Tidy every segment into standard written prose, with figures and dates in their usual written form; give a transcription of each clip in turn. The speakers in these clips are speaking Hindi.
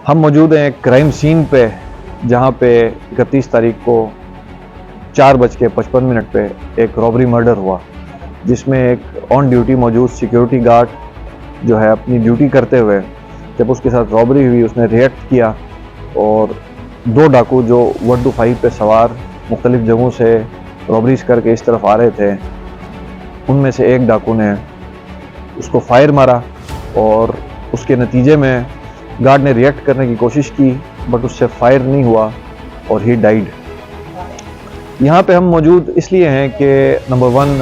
हम मौजूद हैं क्राइम सीन पे, जहाँ पे 31 तारीख को 4:55 पे एक रॉबरी मर्डर हुआ, जिसमें एक ऑन ड्यूटी मौजूद सिक्योरिटी गार्ड जो है अपनी ड्यूटी करते हुए जब उसके साथ रॉबरी हुई उसने रिएक्ट किया और 2 डाकू जो 125 पे सवार मुख्तलिफ जगहों से रॉबरीज करके इस तरफ आ रहे थे, उनमें से एक डाकू ने उसको फायर मारा और उसके नतीजे में गार्ड ने रिएक्ट करने की कोशिश की बट उससे फायर नहीं हुआ और ही डाइड। यहाँ पे हम मौजूद इसलिए हैं कि number 1,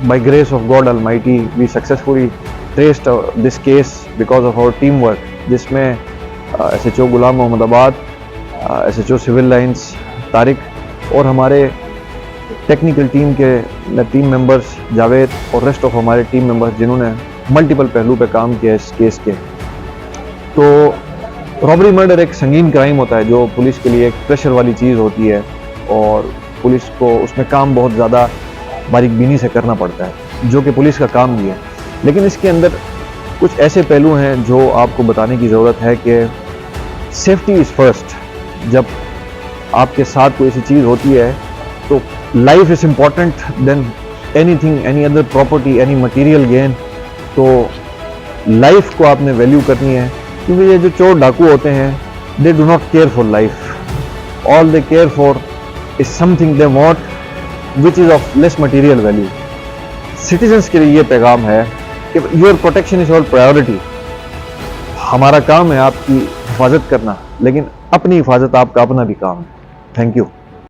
by grace of God almighty we successfully traced this case because of our team work, जिसमें SHO Ghulam Mohammad Abad, SHO Civil Lines Tariq और हमारे टेक्निकल टीम के टीम मेंबर्स जावेद और रेस्ट ऑफ हमारे टीम मेंबर्स जिन्होंने मल्टीपल पहलू पे काम किया इस केस के। तो रॉबरी मर्डर एक संगीन क्राइम होता है जो पुलिस के लिए एक प्रेशर वाली चीज़ होती है और पुलिस को उसमें काम बहुत ज़्यादा बारीकबीनी से करना पड़ता है, जो कि पुलिस का काम भी है। लेकिन इसके अंदर कुछ ऐसे पहलू हैं जो आपको बताने की ज़रूरत है कि सेफ्टी इज़ फर्स्ट। जब आपके साथ कोई ऐसी चीज़ होती है तो life is important than anything, any other property, any material gain. तो लाइफ को आपने वैल्यू करनी है, क्योंकि ये जो चोर डाकू होते हैं they do not care for life, all they care for is something they want which is of less material value. Citizens के लिए ये पैगाम है कि your protection is all priority. हमारा काम है आपकी हिफाजत करना, लेकिन अपनी हिफाजत आपका अपना भी काम है। Thank you.